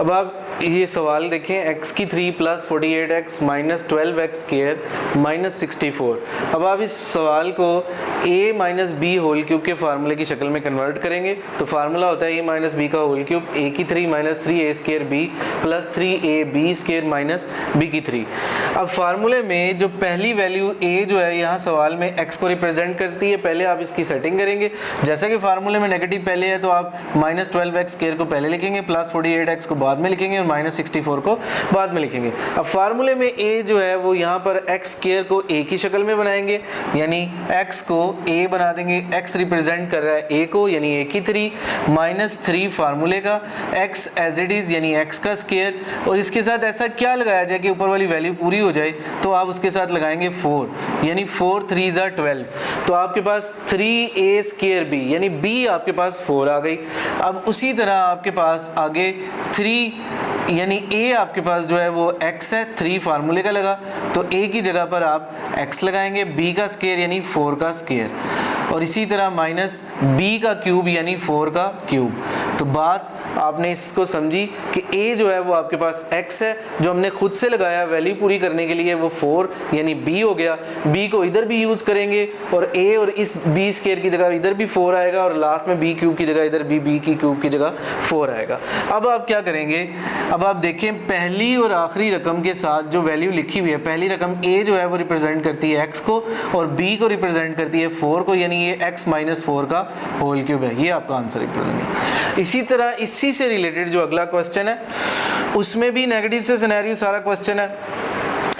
अब आप ये सवाल देखें, x की 3 plus 48x minus 12x square minus 64। अब आप इस सवाल को a minus B whole cube के फार्मूले की शक्ल में कन्वर्ट करेंगे तो फार्मूला होता है a माइनस बी का होल क्यूब, a की 3 minus 3a square b plus 3ab square minus b की 3। अब फार्मूले में जो पहली वैल्यू a जो है यहाँ सवाल में x को रिप्रेजेंट करती है, पहले आप इसकी सेटिंग करेंगे। जैसा कि फार्मूले में नेगेटिव पहले है तो आप माइनस 12x स्क्वायर को पहले लिखेंगे, प्लस 48x को बाद में लिखेंगे और माइनस 64 को बाद में लिखेंगे। अब फार्मूले में a जो है वो यहाँ पर x स्क्वायर को a की शक्ल में बनाएंगे, यानी x को a बना देंगे, x रिप्रेजेंट कर रहा है a को यानी a की 3 माइनस 3 फार्मूले का, x एज इट इज यानी x का स्क्वायर, और इसके साथ ऐसा क्या लगाया जाए कि ऊपर वाली वैल्यू पूरी हो जाए, तो आप उसके साथ लगाएंगे 4 यानी 4 3 ज़ा 12। तो आपके पास 3a स्क्वायर b यानी b आपके पास 4 आ गई। अब उसी तरह आपके पास आगे 3 यानी a आपके पास जो है वो x है, 3 फार्मूले का लगा तो a की जगह पर आप x लगाएंगे, b का स्क्वायर यानी 4 का स्क्वायर, और इसी तरह माइनस b का क्यूब यानी 4 का क्यूब। तो बात आपने इसको समझी कि a जो है वो आपके पास x है, जो हमने खुद से लगाया वैल्यू पूरी करने के लिए वो 4 यानी b हो गया, b को इधर भी यूज़ करेंगे और a और इस b स्क्वायर की जगह इधर भी 4 आएगा और लास्ट में b क्यूब की जगह इधर b की क्यूब की जगह 4 आएगा। अब आप क्या करेंगे, अब आप देखें पहली और आखिरी रकम के साथ जो वैल्यू लिखी हुई है, पहली रकम a जो है वो रिप्रेजेंट करती है x को और b को रिप्रेजेंट करती है 4 को, यानी ये x माइनस 4 का होल क्यूब है। ये आपका आंसर रिप्रेजेंट है। इसी तरह इसी से रिलेटेड जो अगला क्वेश्चन है उसमें भी नेगेटिव से सिनेरियो सारा क्वेश्चन है।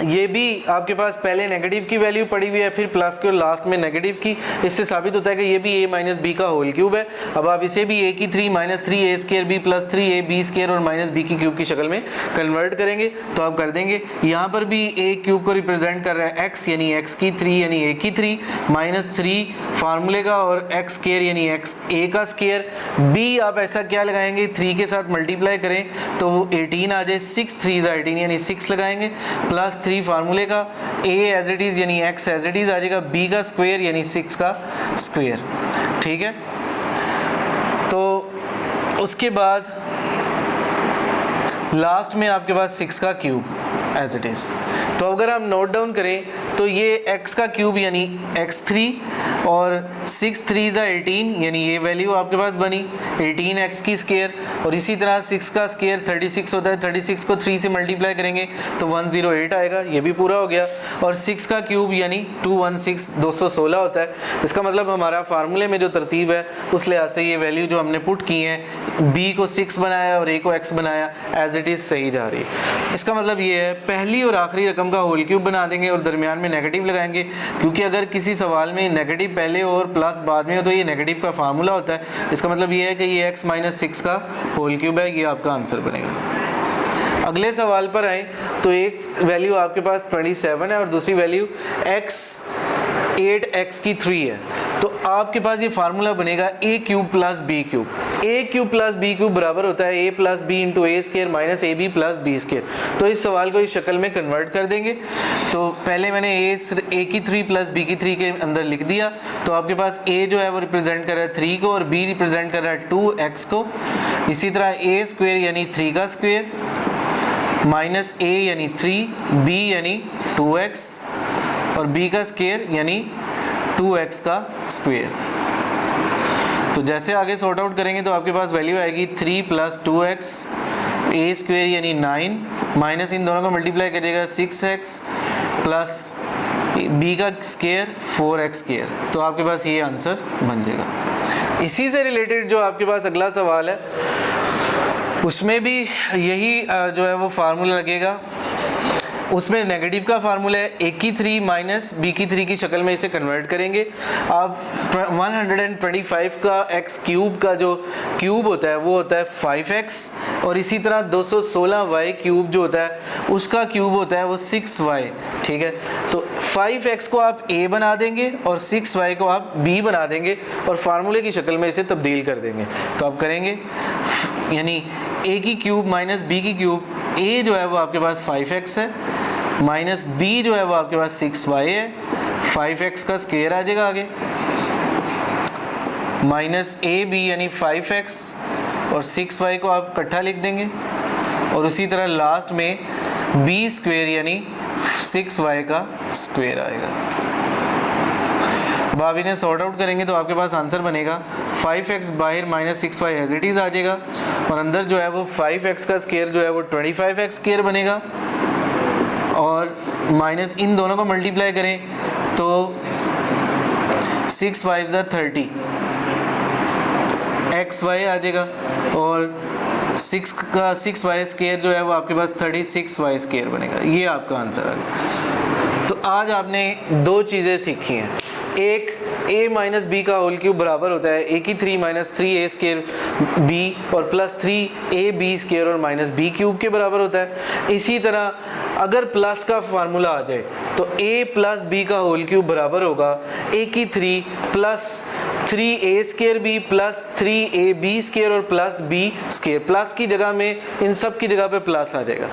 ये भी आपके पास पहले नेगेटिव की वैल्यू पड़ी हुई है, फिर प्लस की और लास्ट में नेगेटिव की। इससे साबित होता है कि ये भी a माइनस बी का होल क्यूब है। अब आप इसे भी a की 3 minus 3a square b plus 3ab square और माइनस b की क्यूब की शक्ल में कन्वर्ट करेंगे तो आप कर देंगे। यहाँ पर भी a क्यूब को रिप्रेजेंट कर रहा है x यानी x की 3 यानी a की 3 माइनस 3 फार्मूले का और x स्क्वायर यानी x a का स्क्वायर। b आप ऐसा क्या लगाएंगे, 3 के साथ मल्टीप्लाई करें तो वो 18 आ जाए, 6 3 ज़ा 18 यानी 6 लगाएंगे, प्लस 3 फार्मूले का, a एज इट इज यानी x एज इट इज आ जाएगा, b का स्क्वायर यानी 6 का स्क्वायर। ठीक है, तो उसके बाद लास्ट में आपके पास 6 का क्यूब एज इट इज। तो अगर आप नोट डाउन करें तो ये x का क्यूब यानी x3 और 6 3 ज़ा 18 यानी ये वैल्यू आपके पास बनी 18x की स्क्वायर, और इसी तरह 6 का स्क्वायर 36 होता है, 36 को 3 से मल्टीप्लाई करेंगे तो 108 आएगा, ये भी पूरा हो गया। और 6 का क्यूब यानी 216 216 होता है। इसका मतलब हमारा फार्मूले में जो तरतीब है उस लिहाज से ये वैल्यू जो हमने पुट की है, b को 6 बनाया और a को x बनाया, एज इट इज़ सही जा रही है। इसका मतलब ये है पहली और आखिरी रकम का होल क्यूब बना देंगे और दरमियान में नेगेटिव लगाएंगे, क्योंकि अगर किसी सवाल में नेगेटिव पहले और प्लस बाद में हो तो ये नेगेटिव का फार्मूला होता है। इसका मतलब ये है कि ये x माइनस 6 का होल क्यूब है, ये आपका आंसर बनेगा। अगले सवाल पर आए तो एक वैल्यू आपके पास 27 है और दूसरी वैल्यू x 8x की 3 है, तो आपके पास ये फार्मूला बनेगा a cube plus b cube. a cube plus b cube बराबर होता है a plus B into A square minus A B plus B square. तो इस सवाल को इस शक्ल में कन्वर्ट कर देंगे। तो पहले मैंने a की 3 प्लस b की 3 के अंदर लिख दिया, तो आपके पास a जो है वो रिप्रेजेंट कर रहा है 3 को और b रिप्रेजेंट कर रहा है 2x को। इसी तरह a स्क्वायर यानी 3 का स्क्वायर माइनस a यानी 3, b यानी 2x और b का स्क्वायर यानी 2x का स्क्वायर। तो जैसे आगे सॉर्ट आउट करेंगे तो आपके पास वैल्यू आएगी 3 प्लस 2x, a स्क्वायर यानी 9 माइनस इन दोनों को मल्टीप्लाई करिएगा 6x प्लस b का स्क्वायर 4x स्क्वायर। तो आपके पास ये आंसर बन जाएगा। इसी से रिलेटेड जो आपके पास अगला सवाल है उसमें भी यही जो है वो फार्मूला लगेगा। उसमें नेगेटिव का फार्मूला है a की 3 माइनस b की 3 की शक्ल में इसे कन्वर्ट करेंगे। आप 125 का x क्यूब का जो क्यूब होता है वो होता है 5x, और इसी तरह 216y क्यूब जो होता है उसका क्यूब होता है वो 6y। ठीक है, तो 5x को आप a बना देंगे और 6y को आप b बना देंगे और फार्मूले की शक्ल में इसे तब्दील कर देंगे। तो आप करेंगे यानी a की क्यूब माइनस b की क्यूब, a जो है वो आपके पास 5x है माइनस b जो है वो आपके पास 6y है, 5x का स्क्वायर आ जाएगा आगे, माइनस ab यानी 5x और 6y को आप इकट्ठा लिख देंगे और उसी तरह लास्ट में बी स्क्वेयर यानी 6y का स्क्वेयर आएगा। अब आप इन्हें सॉर्ट आउट करेंगे तो आपके पास आंसर बनेगा 5x बाहर minus 6y as it is आ जाएगा और अंदर जो है वो 5x का स्क्वायर जो है वो 25x स्क्वायर बनेगा और माइनस इन दोनों को मल्टीप्लाई करें तो 6 5 ज़ा 30 xy आ जाएगा और 6y स्क्वायर जो है वो आपके पास 36y स्क्वायर बनेगा। ये आपका आंसर आ गया। तो आज आपने दो चीज़ें सीखी हैं, एक a माइनस बी का होल क्यूब बराबर होता है a की 3 माइनस 3a स्क्वायर b और प्लस 3ab स्क्वायर और माइनस b क्यूब के बराबर होता है। इसी तरह अगर प्लस का फार्मूला आ जाए तो a प्लस b का होल क्यूब बराबर होगा a की 3 plus 3a square b plus 3ab square और प्लस b स्क्वायर। प्लस की जगह में इन सब की जगह पे प्लस आ जाएगा।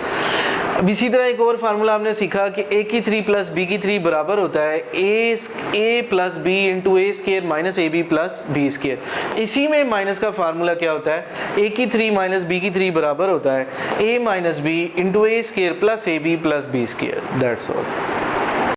अब इसी तरह एक और फार्मूला हमने सीखा कि a की 3 प्लस b की 3 बराबर होता है a plus B into A square minus A B plus B square. इसी में माइनस का फार्मूला क्या होता है, a की 3 माइनस b की 3 बराबर होता है a minus B into A square plus A B plus B square. That's all.